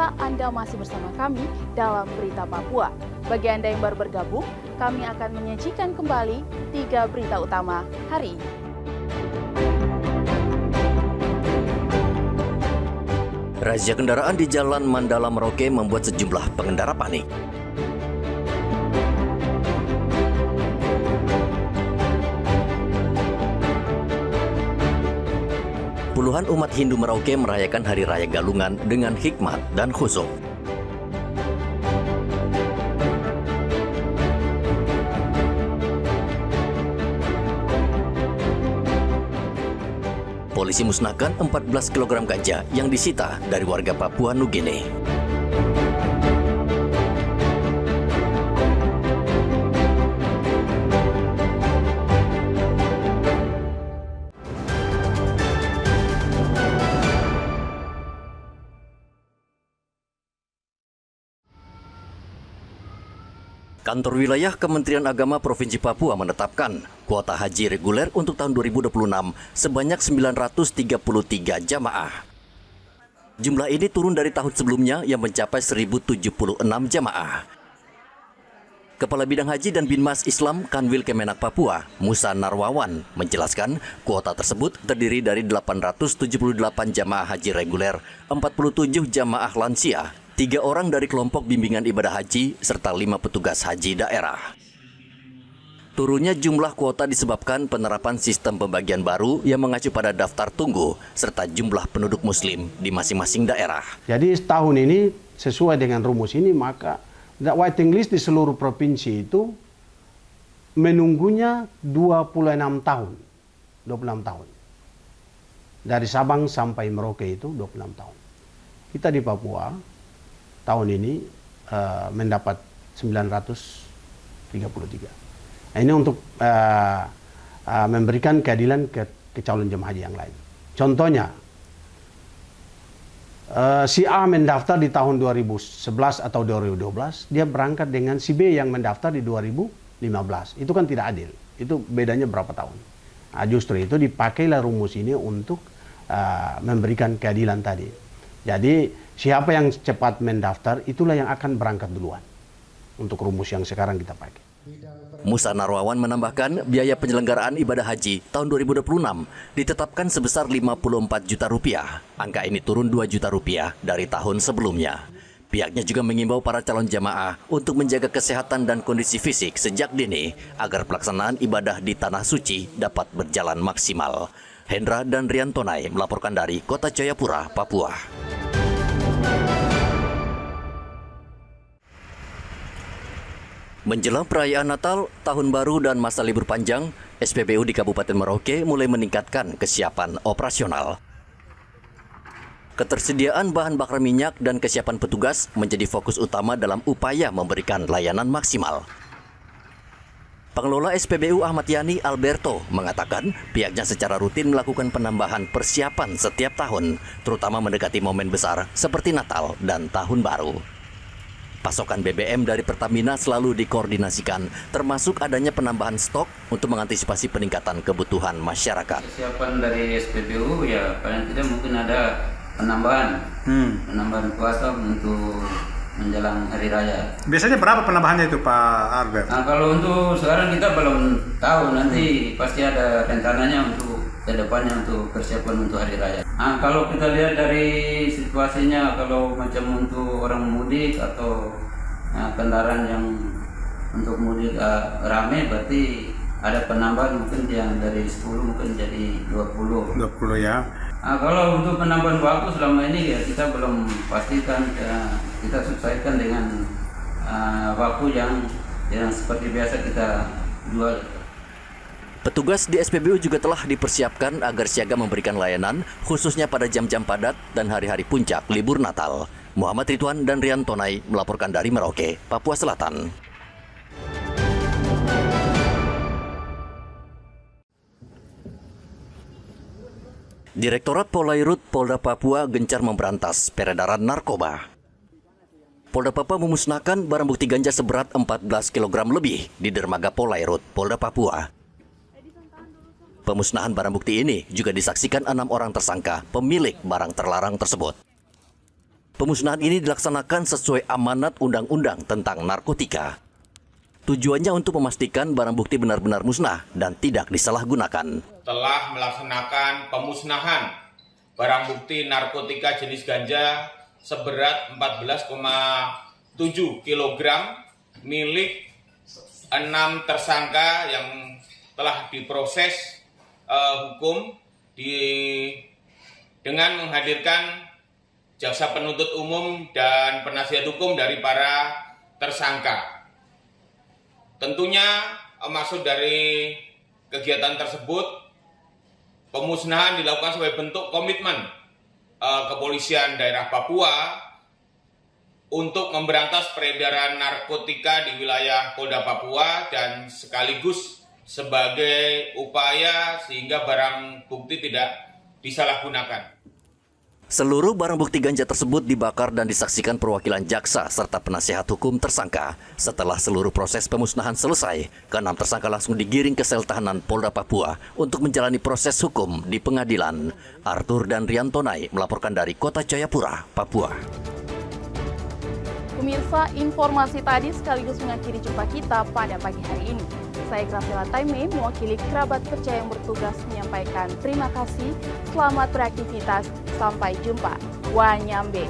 pemirsa, Anda masih bersama kami dalam Berita Papua. Bagi Anda yang baru bergabung, kami akan menyajikan kembali 3 berita utama hari ini. Razia kendaraan di Jalan Mandala Merauke membuat sejumlah pengendara panik. Puluhan umat Hindu Merauke merayakan Hari Raya Galungan dengan hikmat dan khusyuk. Polisi musnahkan 14 kg ganja yang disita dari warga Papua Nugini. Kantor Wilayah Kementerian Agama Provinsi Papua menetapkan kuota haji reguler untuk tahun 2026 sebanyak 933 jamaah. Jumlah ini turun dari tahun sebelumnya yang mencapai 1.076 jamaah. Kepala Bidang Haji dan Binmas Islam Kanwil Kemenak Papua, Musa Narwawan, menjelaskan kuota tersebut terdiri dari 878 jamaah haji reguler, 47 jamaah lansia, 3 orang dari kelompok bimbingan ibadah haji, serta 5 petugas haji daerah. Turunnya jumlah kuota disebabkan penerapan sistem pembagian baru yang mengacu pada daftar tunggu, serta jumlah penduduk muslim di masing-masing daerah. Jadi tahun ini sesuai dengan rumus ini, maka waiting list di seluruh provinsi itu menunggunya 26 tahun. 26 tahun. Dari Sabang sampai Merauke itu 26 tahun. Kita di Papua tahun ini mendapat 933. Nah, ini untuk memberikan keadilan ke calon jemaah haji yang lain. Contohnya, si A mendaftar di tahun 2011 atau 2012, dia berangkat dengan si B yang mendaftar di 2015. Itu kan tidak adil. Itu bedanya berapa tahun. Nah, justru itu dipakailah rumus ini untuk memberikan keadilan tadi. Jadi siapa yang cepat mendaftar, itulah yang akan berangkat duluan. Untuk rumus yang sekarang kita pakai. Musa Narwawan menambahkan biaya penyelenggaraan ibadah haji tahun 2026 ditetapkan sebesar 54 juta rupiah. Angka ini turun 2 juta rupiah dari tahun sebelumnya. Pihaknya juga mengimbau para calon jamaah untuk menjaga kesehatan dan kondisi fisik sejak dini agar pelaksanaan ibadah di Tanah Suci dapat berjalan maksimal. Hendra dan Rian Tonai melaporkan dari Kota Jayapura, Papua. Menjelang perayaan Natal, Tahun Baru, dan masa libur panjang, SPBU di Kabupaten Merauke mulai meningkatkan kesiapan operasional. Ketersediaan bahan bakar minyak dan kesiapan petugas menjadi fokus utama dalam upaya memberikan layanan maksimal. Pengelola SPBU Ahmad Yani Alberto mengatakan pihaknya secara rutin melakukan penambahan persiapan setiap tahun, terutama mendekati momen besar seperti Natal dan Tahun Baru. Pasokan BBM dari Pertamina selalu dikoordinasikan, termasuk adanya penambahan stok untuk mengantisipasi peningkatan kebutuhan masyarakat. Kesiapan dari SPBU ya paling tidak mungkin ada penambahan kuota untuk menjelang hari raya. Biasanya berapa penambahannya itu Pak Albert? Nah, kalau untuk sekarang kita belum tahu, nanti pasti ada rencananya untuk kedepannya untuk persiapan untuk hari raya. Nah, kalau kita lihat dari situasinya, kalau macam untuk orang mudik atau kendaraan yang untuk mudik ramai, berarti ada penambahan mungkin yang dari 10 mungkin jadi 20. 20 ya. Nah, kalau untuk penambahan waktu selama ini ya kita belum pastikan, kita sesuaikan dengan waktu yang seperti biasa kita jual. Petugas di SPBU juga telah dipersiapkan agar siaga memberikan layanan, khususnya pada jam-jam padat dan hari-hari puncak libur Natal. Muhammad Ridwan dan Rian Tonai melaporkan dari Merauke, Papua Selatan. Direktorat Polairut Polda Papua gencar memberantas peredaran narkoba. Polda Papua memusnahkan barang bukti ganja seberat 14 kg lebih di dermaga Polairut Polda Papua. Pemusnahan barang bukti ini juga disaksikan 6 orang tersangka pemilik barang terlarang tersebut. Pemusnahan ini dilaksanakan sesuai amanat Undang-Undang tentang narkotika. Tujuannya untuk memastikan barang bukti benar-benar musnah dan tidak disalahgunakan. Telah melaksanakan pemusnahan barang bukti narkotika jenis ganja seberat 14,7 kg milik 6 tersangka yang telah diproses hukum dengan menghadirkan jaksa penuntut umum dan penasihat hukum dari para tersangka. Tentunya maksud dari kegiatan tersebut, pemusnahan dilakukan sebagai bentuk komitmen kepolisian daerah Papua untuk memberantas peredaran narkotika di wilayah Polda Papua dan sekaligus sebagai upaya sehingga barang bukti tidak disalahgunakan. Seluruh barang bukti ganja tersebut dibakar dan disaksikan perwakilan jaksa serta penasihat hukum tersangka. Setelah seluruh proses pemusnahan selesai, ke-6 tersangka langsung digiring ke sel tahanan Polda Papua untuk menjalani proses hukum di pengadilan. Arthur dan Riantonai melaporkan dari Kota Jayapura, Papua. Pemirsa, informasi tadi sekaligus mengakhiri jumpa kita pada pagi hari ini. Saya Grafila Taime, mewakili kerabat kerja yang bertugas menyampaikan terima kasih, selamat beraktivitas, sampai jumpa. Wanyambe.